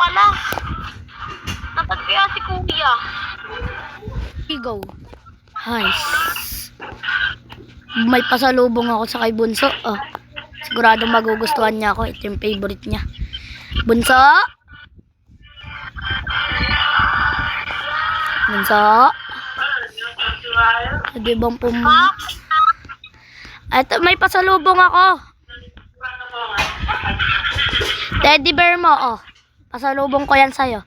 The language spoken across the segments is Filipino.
pala. Dapat kaya si kuya. Go. Nice. May pasalubong ako sa kay Bunso. Oh. Siguradong magugustuhan niya ako. Ito yung favorite niya. Bunso? Bunso? Pwede bang Ito, may pasalubong ako. Teddy bear mo, oh. Pasalubong ko yan sa'yo.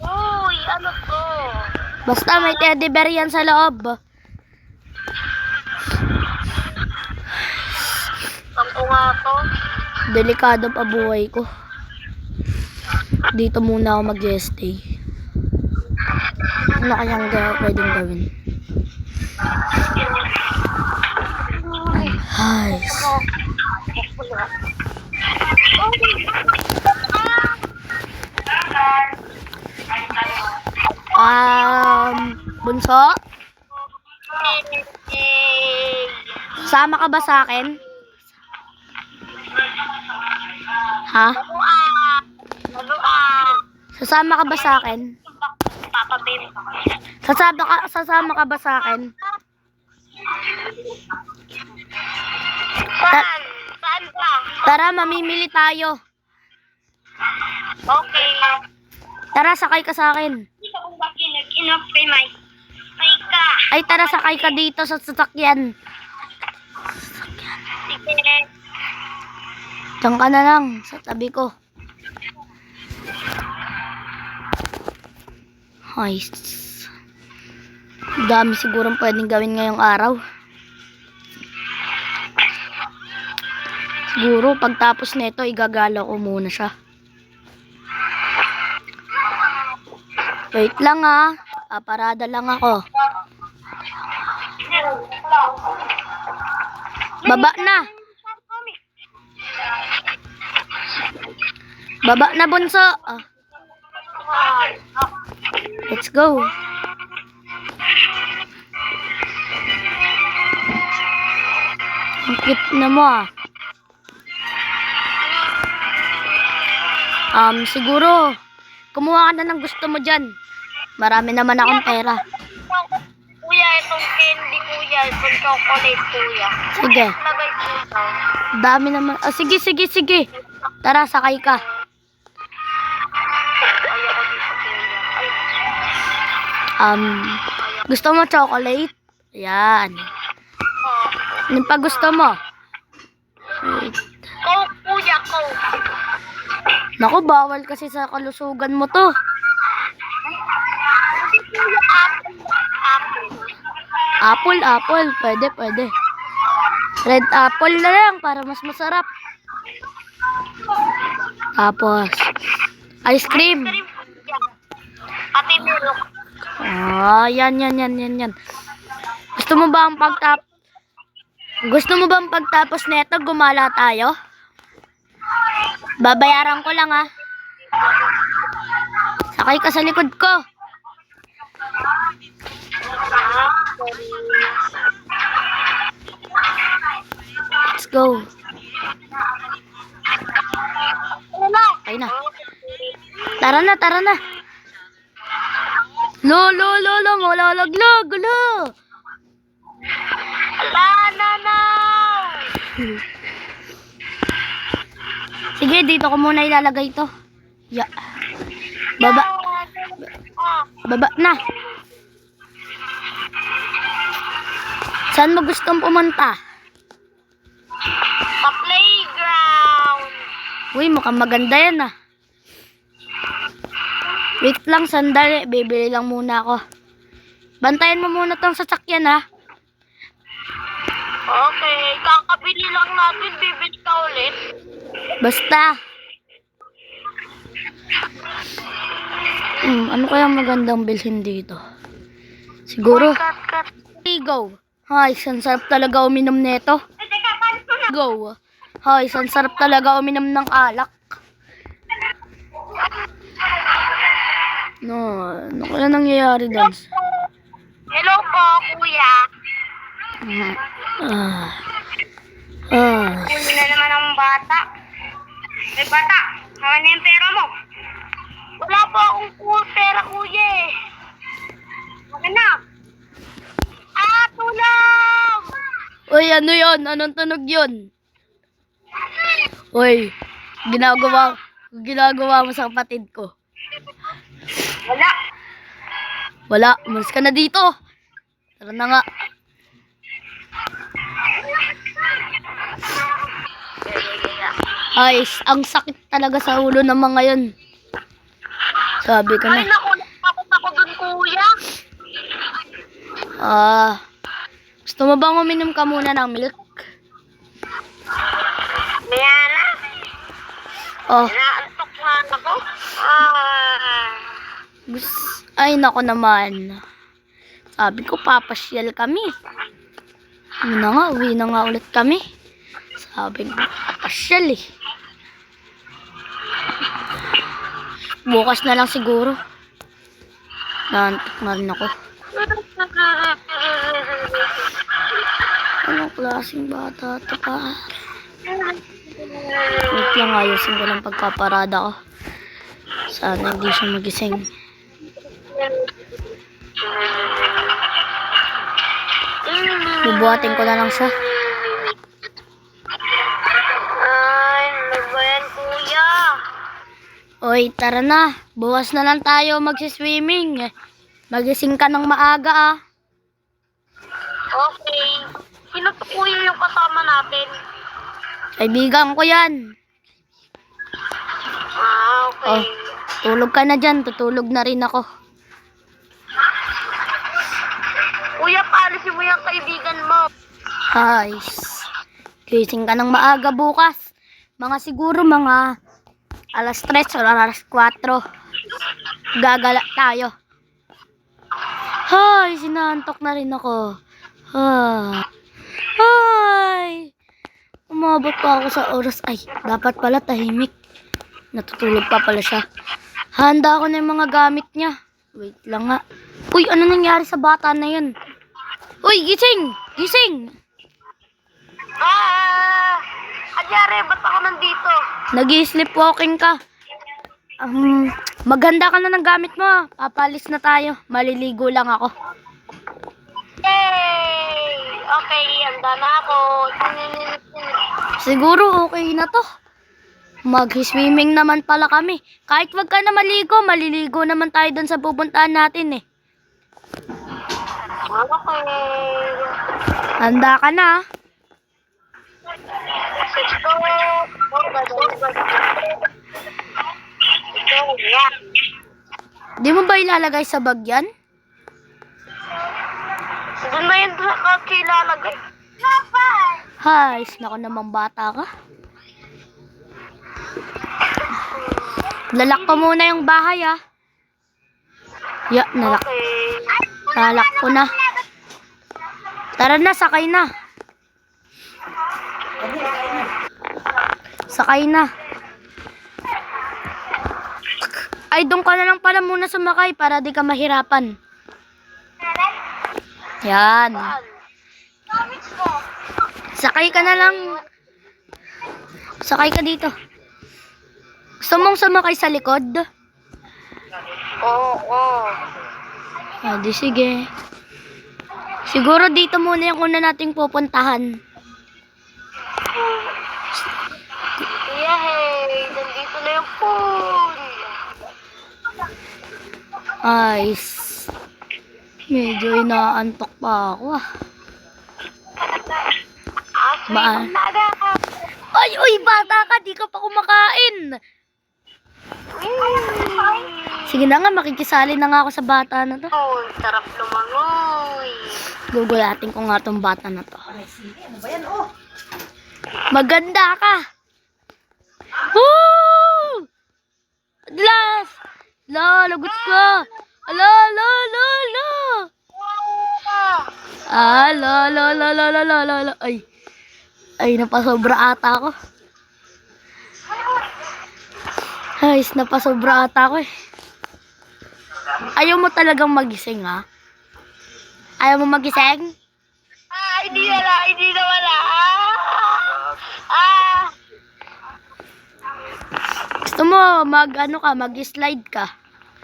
Uy, ano to? Basta may teddy bear yan sa loob. Ako nga to. Delikado pa buhay ko. Dito muna ako mag-stay. Ano kayang pwedeng gawin? Nice. Bunso? Sama ka ba sa akin? Ha? Sasama ka ba sa akin? Sasama ka ba sa akin? Saan ka? Tara, mamimili tayo. Okay. Tara, sakay ka sa akin. Hindi ka kung bakit nag-enough kay Mike. May ka. Ay, tara, sakay ka dito sa sasakyan. Sige. Diyan ka na lang, sa tabi ko. Nice. Dami sigurong pwedeng gawin ngayong araw. Siguro, pagtapos nito, igagala ko muna siya. Wait lang ha. Parada lang ako. Baba na. Baba na, Bunso. Let's go. Ang cute na mo ah. Siguro, kumuha ka na ng gusto mo dyan. Marami naman akong pera. Kuya, itong candy kuya. Itong chocolate kuya. Sige. Lagay dito. Dami naman. Sige, sige, sige. Tara, sakay ka. Ayoko dito kuya. Ay, Gusto mo chocolate? Yan. Anong pa gusto mo? Wait. Coke kuya, Coke. Naku, bawal kasi sa kalusugan mo to. Apple. Apple. Pwede, pwede. Red apple na lang para mas masarap. Tapos, ice cream. Pati milk. Yan. Gusto mo ba ang pagtapos neto gumala tayo? Babayaran ko lang ha. Sakay ka sa likod ko. Let's go. Ay na. Tara na. Lo, malalaglog, lo. No. Sige, dito ko muna ilalagay ito. Ya. Baba na. Saan mo gustong pumunta? Sa playground. Uy, mukhang maganda yan ah. Wait lang, sandali. Bibili lang muna ako. Bantayan mo muna tong sasakyan ha. Okay, kakabili lang natin. Bibili ka ulit. Basta. Ano kaya magandang bilhin dito? Siguro. Cut. Go. Ay, san sarap talaga uminom nito. Go. Ay, san sarap talaga uminom ng alak. No, ano kaya nangyayari doon? Hello po, kuya. Kunin na naman ang bata. May bata, hawa na yung pera mo. Wala po akong pera, kuya eh. Wala na. Tulong! Uy, ano yon? Anong tunog yun? Uy, ginagawa mo sa kapatid ko. Wala. Wala, umalis ka na dito. Tara na nga. Ay, ang sakit talaga sa ulo ng mga yun. Sabi ko Ay, na. naku, nakakot ako dun, kuya. Gusto mo bang uminom ka muna ng milk? Mayana, Oh, naantok na ako. ay nako naman. Sabi ko papasyal kami. Uwi na nga ulit kami. Sabi ko papasyal eh. Bukas na lang siguro. Naantok na rin ako. Anong klaseng bata ito pa? Wait lang, ayusin ko lang pagpaparada ko. Sana hindi siya magising. Bubuhatin ko na lang siya. Ay, ano ba yan, kuya? Oy, tara na. Bukas na lang tayo magsiswimming. Magising ka ng maaga ah. Okay. Sino to, kuya, yung kasama natin? Kaibigan ko yan. Okay. Oh, tulog ka na dyan. Tutulog na rin ako. Kuya, paalisin mo yung kaibigan mo. Guys, gising ka ng maaga bukas. Siguro mga alas 3 o alas 4. Gagala tayo. Hay, sinantok na rin ako. Hay. Umabot pa ako sa oras. Ay, dapat pala tahimik. Natutulog pa pala siya. Handa ako na yung mga gamit niya. Wait lang nga. Uy, ano nangyari sa bata na yun? Uy, gising! Gising! Adyari, ba't ako nandito? Nag-sleepwalking ka. Maganda ka na ng gamit mo. Papalis na tayo. Maliligo lang ako. Yay! Okay, handa na ako. Siguro okay na to. Mag-swimming naman pala kami. Kahit wag ka na maligo, maliligo naman tayo doon sa pupuntahan natin eh. Okay. Handa ka na. Di mo ba ilalagay sa bag yan? Doon na yun kakilalagay. Hay, nako namang bata ka. Lalak ko muna yung bahay ah. Nalak. Okay. Lalak ko na. Tara na, sakay na. Sakay na. Ay, doon ka na lang pala muna sumakay para di ka mahirapan. Yan. Sakay ka na lang. Sakay ka dito. Gusto mong sumakay sa likod? Oo. Di sige. Siguro dito muna yung una nating pupuntahan. Yay! Nandito na yung pool. Ay, medyo inaantok pa ako ah. Ay, uy, bata ka, di ka pa kumakain. Sige na nga, makikisali na nga ako sa bata na to. Oh, sarap lumangoy. Gugulatin ko nga tong bata na to. Maganda ka. Woo! Adlas! Lagot ka. Ala. Ay, napasobra ata ako. Ay, napasobra ata ako eh. Ayaw mo talagang magising ha? Ayaw mo magising? Hindi na wala. Gusto mo mag-slide ka?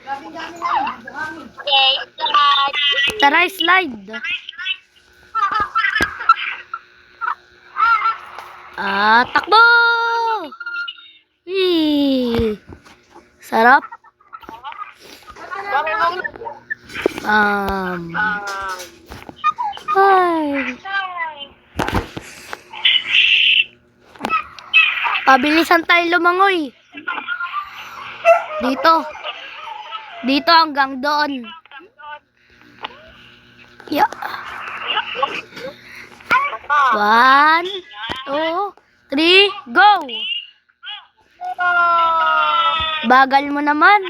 Okay, slide. Tara, slide. Takbo! Wee! Sarap. Dami mong... Ay. Pabilisan tayo lumangoy. Dito. Dito hanggang doon. Yeah. 1, 2, 3, go! Bagal mo naman.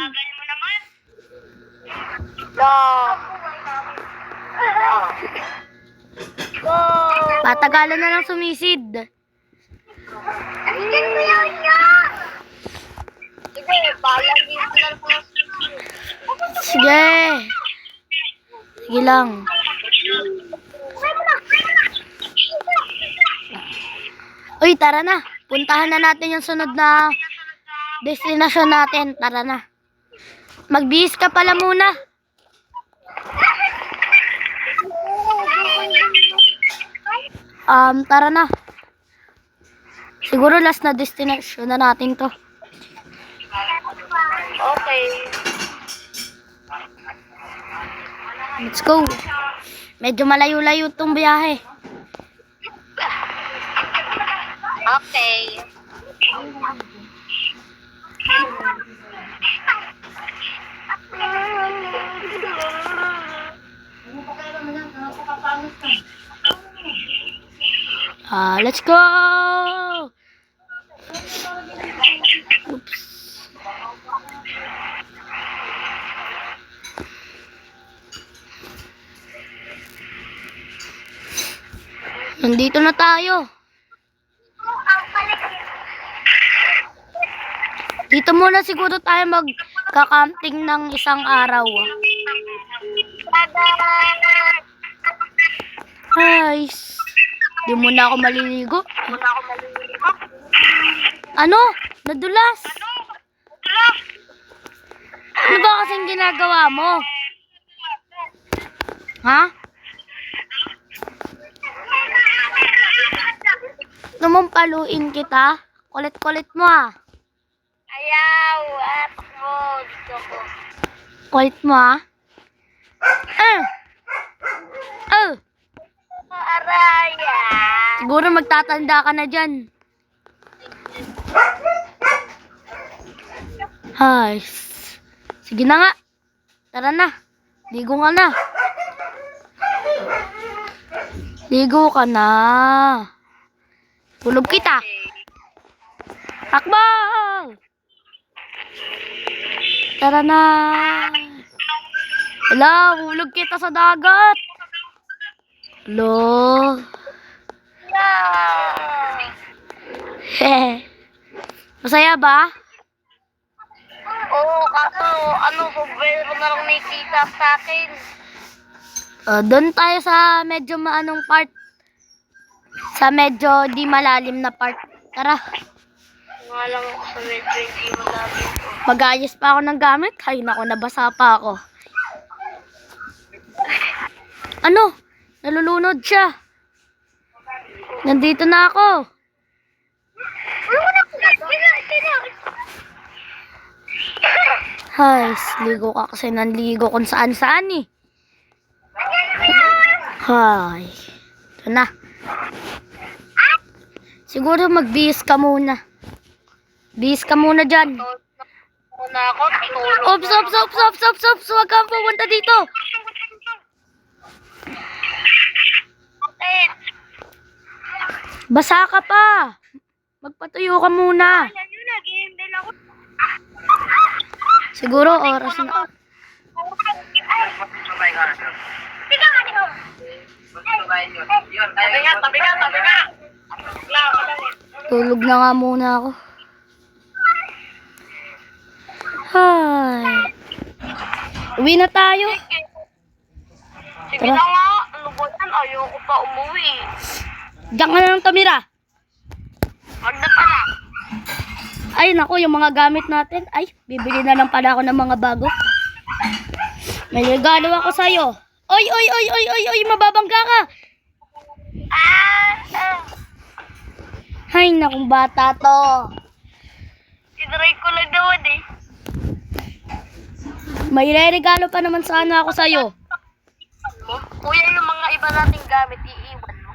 Patagalan na lang sumisid. Ayan ko yun niya! Hindi, palagi mo lang po. Sige. Sige lang. Uy, tara na. Puntahan na natin yung sunod na destinasyon natin. Tara na. Magbihis ka pala muna. Tara na. Siguro last na destination na natin to. Okay. Let's go. Medyo malayo-layo tong biyahe. Okay. Let's go. Oops. Nandito na tayo. Dito muna siguro tayo magka-camping ng isang araw. Guys, di muna ako maliligo. Ano? Nadulas? Ano ba kasing ginagawa mo? Ha? Namang paluin kita? Kulit-kulit mo ah. Ayaw, at mo, dito ko. Kulit mo ah. Araya. Siguro magtatanda ka na dyan. Hay. Sige na nga. Tara na. Ligo ka na. Ligo ka na. Tulog kita. Takbo! Tara na. Hala, hulog kita sa dagat. Hello. Yeah. Masaya ba? Oo, kaso, sobrero na lang nakikita sa akin. Doon tayo sa medyo maanong part. Sa medyo di malalim na part. Tara. Nga lang ako sa medyo hindi malalim. Mag-ayos pa ako ng gamit. Hay nako, nabasa pa ako. Ano? Nalulunod siya. Nandito na ako. Hay, ligo ka kasi nanligo kung saan-saan eh. Hay. Ito na. Siguro magbihis ka muna. Bihis ka muna dyan. Muna ako, tulog. Ops. Huwag kang pupunta dito. Bakit? Basa ka pa. Magpatuyo ka muna. Ayan yun, nag-game din ako. Siguro oras na. Tabi ka. Tulog na nga muna ako. Hay. Uwi na tayo. Sige na nga, ano ba yan? Ayoko pa umuwi. Diyan ka na lang tumira. Wag na pala. Ay, naku, yung mga gamit natin. Ay, bibili na lang pala ako ng mga bago. May regalo ako sa'yo. Oy, oy, oy, oy, oy, oy, mababangga ka. Hay, nakong bata to. Tinry ko lang naman eh. May regalo pa naman sana ako sa'yo. Kuya, yung mga iba nating gamit, iiwan mo.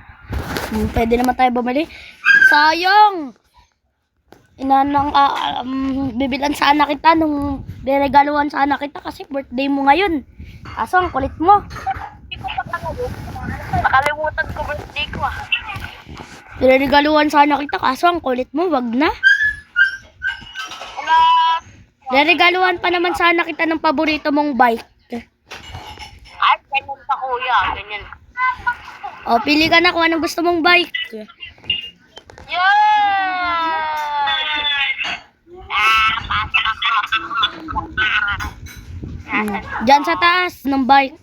Pwede naman tayo bumili. Sayang! Inanang, bibilan sana kita nung regaluhan sana kita kasi birthday mo ngayon. Kaso, ang kulit mo. Hindi ko makalimutan ko birthday ko ah. Regaluhan sana kita kaso, ang kulit mo. Wag na. Wala. Regaluhan pa naman sana kita ng paborito mong bike. Ay, ganyan pa kuya. Ganyan. O, pili ka na kung anong gusto mong bike. Yan! Pasok ako. Diyan sa taas ng bike.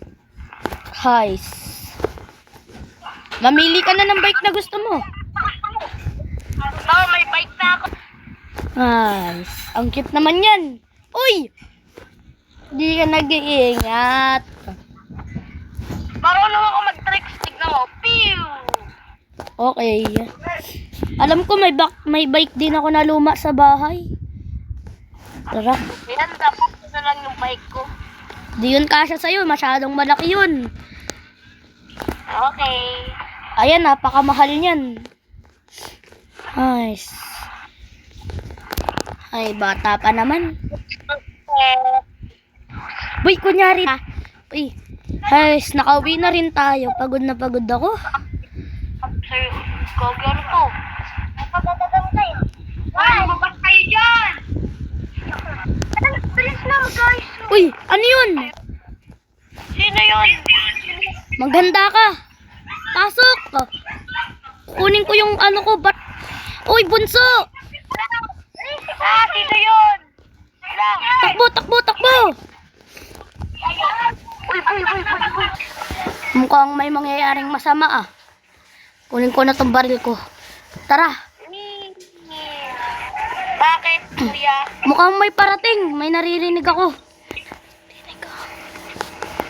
Guys. Mamili ka na ng bike na gusto mo. Oh, may bike na ako. Guys. Ang cute naman yan. Uy! Di ka nag-iingat. Marunong ako mag-trick stick na mo. Pew! Okay. Alam ko may bike din ako na luma sa bahay. Tara. Yan, dapat na lang yung bike ko. Di yun kasya sa'yo. Masyadong malaki yun. Okay. Ayan, napakamahal niyan. Nice. Ay, bata pa naman. Uy, kunyari ha. Uy, guys, nakauwi na rin tayo. Pagod na pagod ako. Sir, gagawin ko. Napagdadagang tayo. Ay, lumabas kayo dyan! Bilis na, guys. Uy, ano yun? Sino yun? Maghanda ka. Pasok. Kunin ko yung ano ko. Uy, bunso. Sino yun? Takbo, takbo, takbo. Uy. Mukhang may mangyayaring masama ah. Kunin ko na tong baril ko. Tara. Bakit, kuya? Mukhang may parating. May naririnig ako.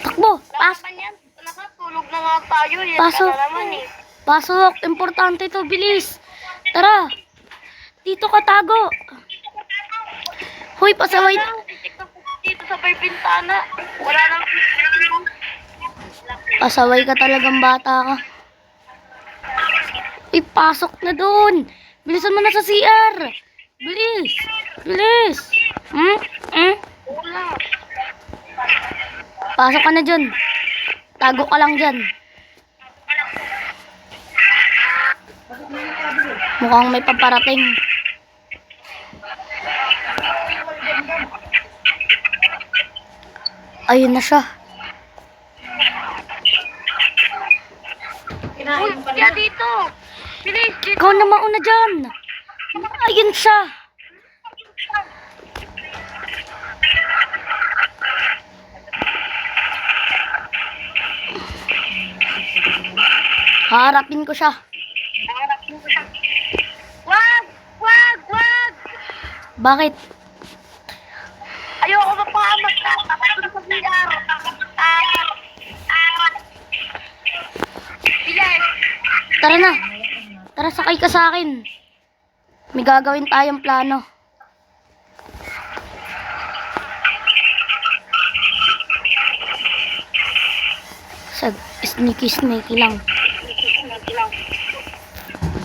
Takbo. Laman yan. Nakatulog na nga tayo. Yan Pasok. ka na naman eh. Pasok. Importante to. Bilis. Tara. Dito ka tago. Hoy, pasaway. Dito sa may bintana. Wala nang... Pasaway ka talagang bata ka. Pasok na doon. Bilisan mo na sa CR. Bilis. Bilis. Wala. Pasok ka na dyan. Tago ka lang dyan. Mukhang may paparating. Ayun na siya. Uy, kaya dito. Bilis, dito. Ikaw na mauna dyan. Ayun siya. Harapin ko siya. Wag! Bakit? Ayoko mapahamak ka. Takot sa VR. Bilis. Tara na. Tara, sakay ka sa akin. May gagawin tayong plano. Sneaky lang.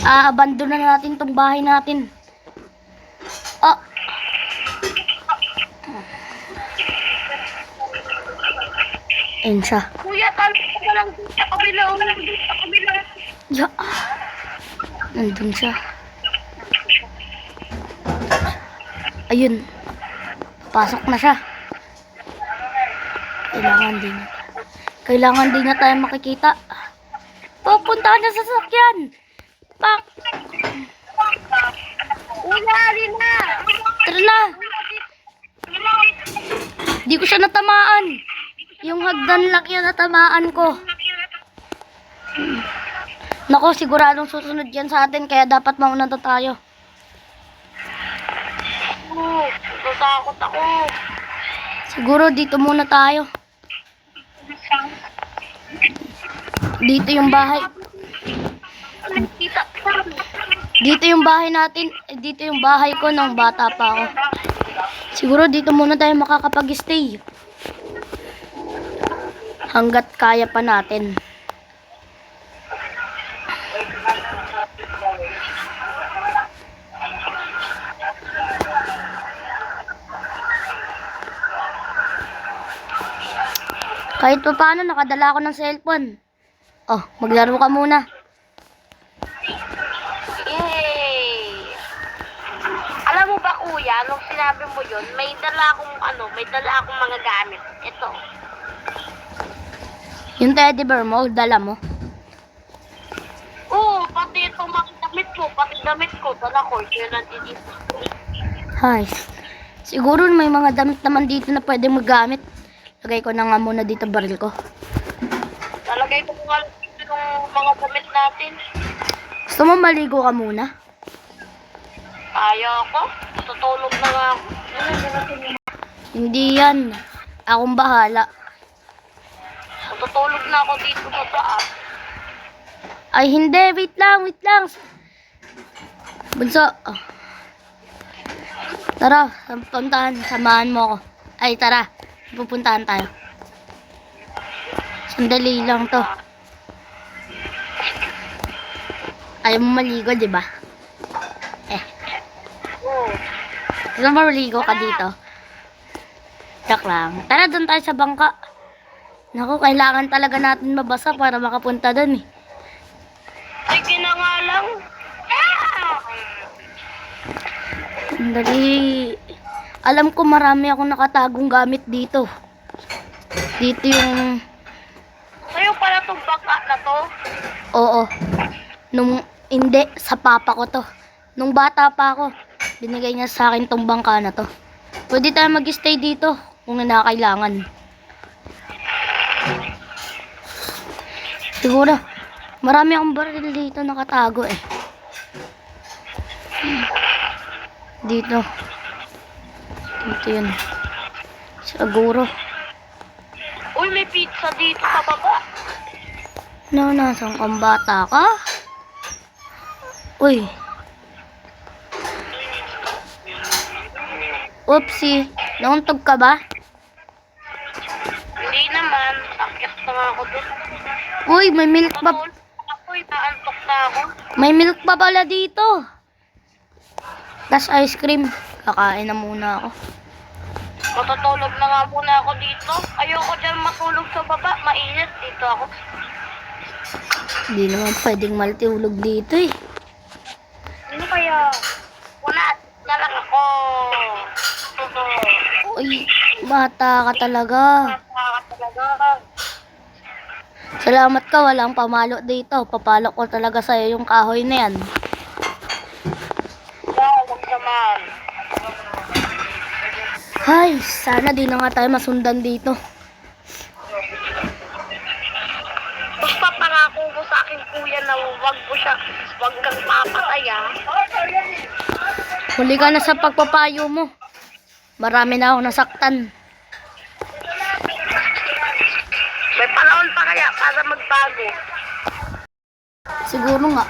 Abandon na natin tong bahay natin. Ah. Ayun siya. Kuya, talo ka lang dito sa kabila. Ya. Nandun siya. Ayun. Pasok na siya. Kailangan din niya tayo makikita. Pupunta na sa sasakyan. Pak. Kuya, alin na. Tara na. Di ko siya natamaan. Yung hagdan lang yan natamaan ko. Nako, siguradong susunod yan sa atin. Kaya dapat mauna na tayo. Natatakot ako. Siguro dito muna tayo. Dito yung bahay. Kita. Dito yung bahay natin. Dito yung bahay ko nung bata pa ako. Siguro dito muna tayo makakapag-stay. Hanggat kaya pa natin. Kahit pa paano, nakadala ako ng cellphone. Oh, maglaro ka muna. Yay! Alam mo ba kuya, nung sinabi mo yun, may dala akong mga gamit. Ito. Yung teddy bear mo, dala mo. Oo, pati ito mga damit ko, dala ko. Yun ang dito. Hay. Siguro may mga damit naman dito na pwede magamit. Lagay ko na nga muna dito baril ko. Talagay ko nga dito yung mga damit natin. Gusto mo maligo ka muna? Ayaw ko. Tutulog na nga ako. Hindi yan. Akong bahala. Tutulog na ako dito sa taas. Ay hindi, wait lang. Bunso. Oh. Tara, puntahan, samahan mo ako. Ay tara, pupuntahan tayo. Sandali lang to. Ayaw mo maligo, di ba? Oo. Gusto mo maligo ka dito? Yak lang. Tara, doon tayo sa bangka. Naku, kailangan talaga natin mabasa para makapunta doon eh. Ay, nga lang. Sandali. Alam ko marami akong nakatagong gamit dito. Dito yung... Sa'yo pala itong bangka na to? Oo. Hindi, sa papa ko to. Nung bata pa ako, binigay niya sa akin tong bangka na to. Pwede tayo mag-stay dito kung nakakailangan. Siguro, marami akong baril dito nakatago eh. Dito. Dito yun. Siguro. Uy, may pizza dito sa baba. No, nasaan kang bata ka? Uy. Oopsie. Nauntog ka ba? Hindi naman. Akyat na nga ako doon. Uy, may milk pa. Ako'y naantok na ako. May milk pa pala dito. Tas ice cream. Kakain na muna ako. Matutulog na nga muna ako dito. Ayoko dyan matulog sa baba. Mainit dito ako. Hindi naman pwedeng maltiulog dito eh. Ano kaya? Wala na lang ako. Uy, bata ka talaga. Talaga. Salamat ka, walang pamalo dito. Papalok ko talaga sa'yo yung kahoy na yan. Wag naman. Ay, sana di na nga tayo masundan dito. Basta pangako mo sa akin kuya na wag kang papatay ah. Huli ka na sa pagpapayo mo. Marami na ako nasaktan. May panahon pa kaya para magbago. Siguro nga.